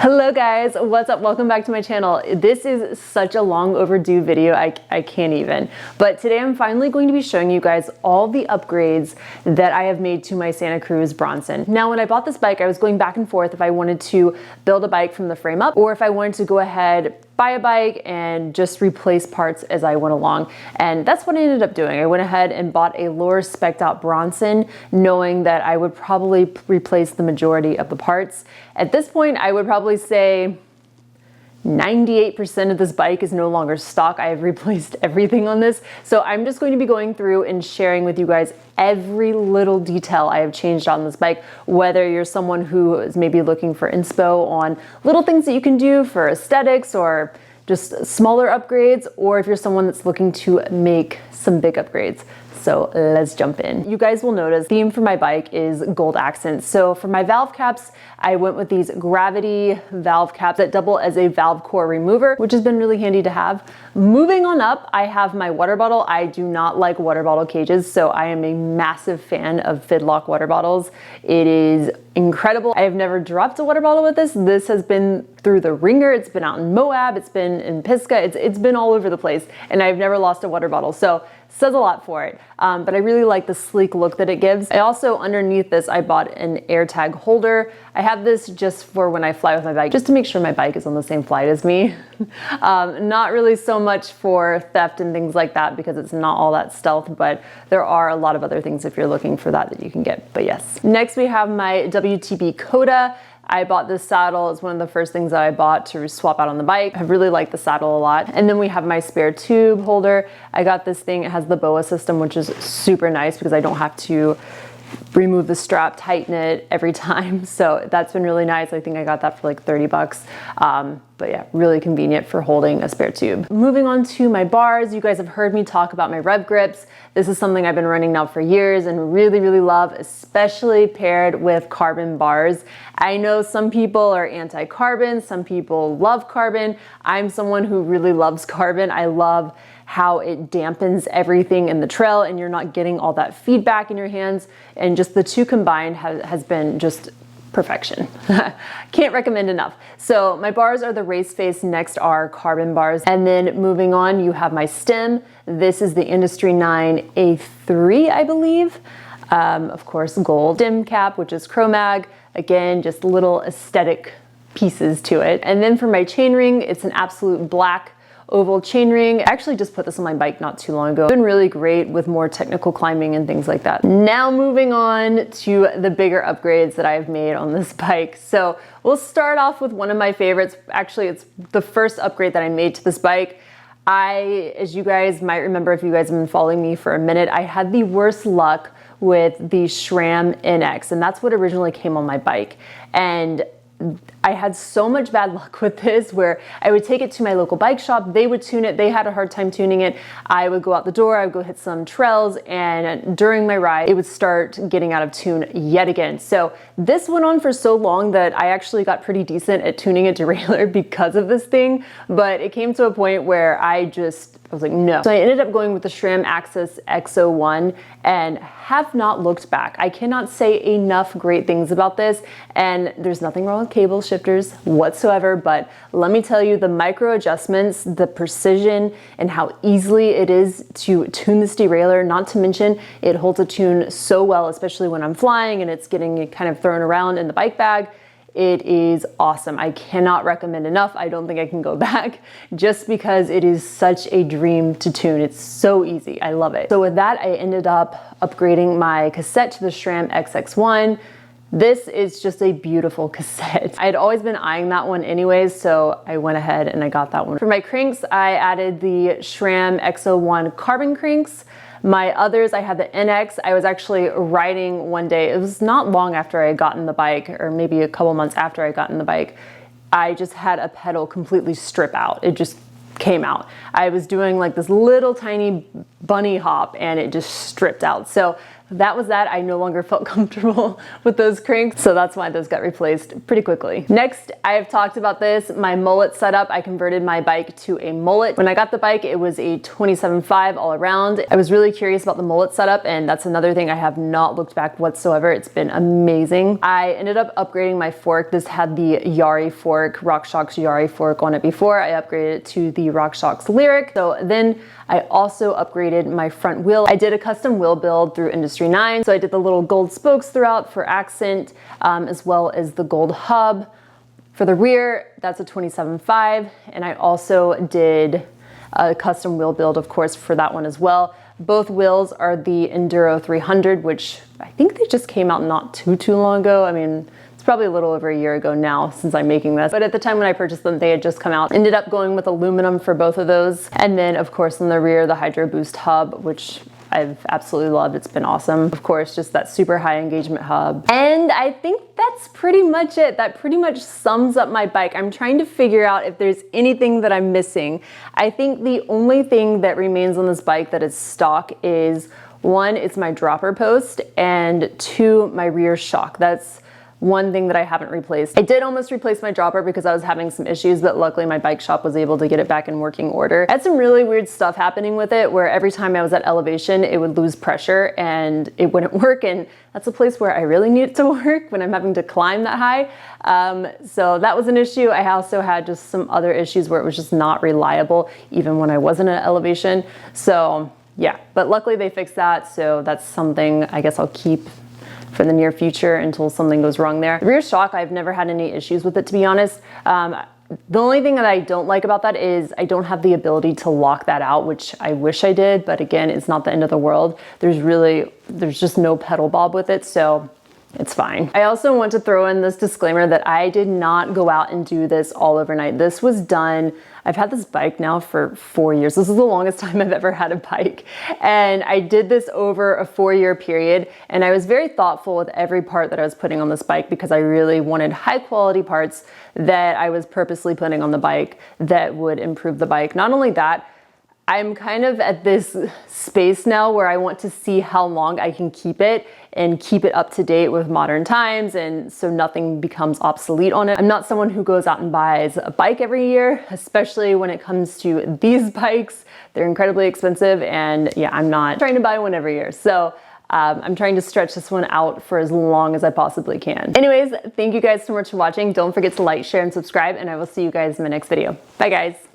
Hello guys, what's up? Welcome back to my channel. This is such a long overdue video, I can't even. But today I'm finally going to be showing you guys all the upgrades that I have made to my Santa Cruz Bronson. Now when I bought this bike, I was going back and forth if I wanted to build a bike from the frame up or if I wanted to go ahead, buy a bike and just replace parts as I went along. And that's what I ended up doing. I went ahead and bought a lower spec'd out Bronson, knowing that I would probably replace the majority of the parts. At this point, I would probably say 98% of this bike is no longer stock. I have replaced everything on this. So I'm just going to be going through and sharing with you guys every little detail I have changed on this bike, whether you're someone who is maybe looking for inspo on little things that you can do for aesthetics or just smaller upgrades, or if you're someone that's looking to make some big upgrades. So let's jump in. You guys will notice the theme for my bike is gold accents. So for my valve caps, I went with these gravity valve caps that double as a valve core remover, which has been really handy to have. Moving on up, I have my water bottle. I do not like water bottle cages, so I am a massive fan of Fidlock water bottles. It is incredible. I have never dropped a water bottle with this. This has been through the ringer. It's been out in Moab. It's been in Pisgah. It's been all over the place, and I've never lost a water bottle. So says a lot for it, but I really like the sleek look that it gives. I also, underneath this, I bought an AirTag holder. I have this just for when I fly with my bike, just to make sure my bike is on the same flight as me. Not really so much for theft and things like that because it's not all that stealth, but there are a lot of other things if you're looking for that you can get, but yes. Next we have my WTB Coda. I bought this saddle. It's one of the first things that I bought to swap out on the bike. I really like the saddle a lot. And then we have my spare tube holder. I got this thing. It has the BOA system, which is super nice because I don't have to remove the strap, tighten it every time. So that's been really nice. I think I got that for like 30 bucks. But yeah, really convenient for holding a spare tube. Moving on to my bars, you guys have heard me talk about my rev grips. This is something I've been running now for years and really, really love, especially paired with carbon bars. I know some people are anti-carbon, some people love carbon. I'm someone who really loves carbon. I love how it dampens everything in the trail and you're not getting all that feedback in your hands. And just the two combined has been just perfection. Can't recommend enough. So my bars are the Race Face Next R carbon bars. And then moving on, you have my stem. This is the Industry 9 A3, I believe. Of course, gold stem cap, which is Chromag. Again, just little aesthetic pieces to it. And then for my chainring, it's an absolute black oval chainring. I actually just put this on my bike not too long ago. It's been really great with more technical climbing and things like that. Now moving on to the bigger upgrades that I've made on this bike. So we'll start off with one of my favorites. Actually, it's the first upgrade that I made to this bike. As you guys might remember, if you guys have been following me for a minute, I had the worst luck with the SRAM NX, and that's what originally came on my bike. And I had so much bad luck with this where I would take it to my local bike shop, they would tune it, they had a hard time tuning it. I would go out the door, I would go hit some trails, and during my ride, it would start getting out of tune yet again. So this went on for so long that I actually got pretty decent at tuning a derailleur because of this thing, but it came to a point where I was like, no. So I ended up going with the SRAM Axis X01 and have not looked back. I cannot say enough great things about this, and there's nothing wrong with cable shifters whatsoever, but let me tell you, the micro adjustments, the precision, and how easily it is to tune this derailleur, not to mention it holds a tune so well, especially when I'm flying and it's getting kind of thrown around in the bike bag. It is awesome. I cannot recommend enough. I don't think I can go back just because it is such a dream to tune. It's so easy. I love it. So with that, I ended up upgrading my cassette to the SRAM XX1. This is just a beautiful cassette. I had always been eyeing that one anyways, so I went ahead and I got that one. For my cranks, I added the SRAM X01 carbon cranks. My others, I had the NX. I was actually riding one day. It was not long after I had gotten the bike, or maybe a couple months after I gotten the bike. I just had a pedal completely strip out. It just came out. I was doing like this little tiny bunny hop and it just stripped out. So that was that. I no longer felt comfortable with those cranks, so that's why those got replaced pretty quickly. Next, I have talked about this, my mullet setup. I converted my bike to a mullet. When I got the bike, it was a 27.5 all around. I was really curious about the mullet setup, and that's another thing I have not looked back whatsoever. It's been amazing. I ended up upgrading my fork. This had the Yari fork, RockShox Yari fork on it before. I upgraded it to the RockShox Lyric. So then I also upgraded my front wheel. I did a custom wheel build through Industry 9. So I did the little gold spokes throughout for accent, as well as the gold hub. For the rear, that's a 27.5. And I also did a custom wheel build, of course, for that one as well. Both wheels are the Enduro 300, which I think they just came out not too long ago. I mean, it's probably a little over a year ago now since I'm making this, but at the time when I purchased them, they had just come out. Ended up going with aluminum for both of those. And then of course in the rear, the Hydro Boost hub, which I've absolutely loved. It's been awesome. Of course, just that super high engagement hub. And I think that's pretty much it. That pretty much sums up my bike. I'm trying to figure out if there's anything that I'm missing. I think the only thing that remains on this bike that is stock is, one, it's my dropper post, and two, my rear shock. That's one thing that I haven't replaced. I did almost replace my dropper because I was having some issues, but luckily my bike shop was able to get it back in working order. I had some really weird stuff happening with it where every time I was at elevation, it would lose pressure and it wouldn't work. And that's a place where I really need it to work when I'm having to climb that high. So that was an issue. I also had just some other issues where it was just not reliable, even when I wasn't at elevation. So yeah, but luckily they fixed that. So that's something I guess I'll keep for the near future until something goes wrong there. The rear shock, I've never had any issues with it, to be honest. The only thing that I don't like about that is I don't have the ability to lock that out, which I wish I did, but again, it's not the end of the world. There's just no pedal bob with it, so it's fine. I also want to throw in this disclaimer that I did not go out and do this all overnight. This was done, I've had this bike now for 4 years. This is the longest time I've ever had a bike. And I did this over a 4-year period. And I was very thoughtful with every part that I was putting on this bike because I really wanted high quality parts that I was purposely putting on the bike that would improve the bike. Not only that, I'm kind of at this space now where I want to see how long I can keep it and keep it up to date with modern times, and so nothing becomes obsolete on it. I'm not someone who goes out and buys a bike every year, especially when it comes to these bikes. They're incredibly expensive, and yeah, I'm not trying to buy one every year. So I'm trying to stretch this one out for as long as I possibly can. Anyways, thank you guys so much for watching. Don't forget to like, share, and subscribe, and I will see you guys in my next video. Bye guys.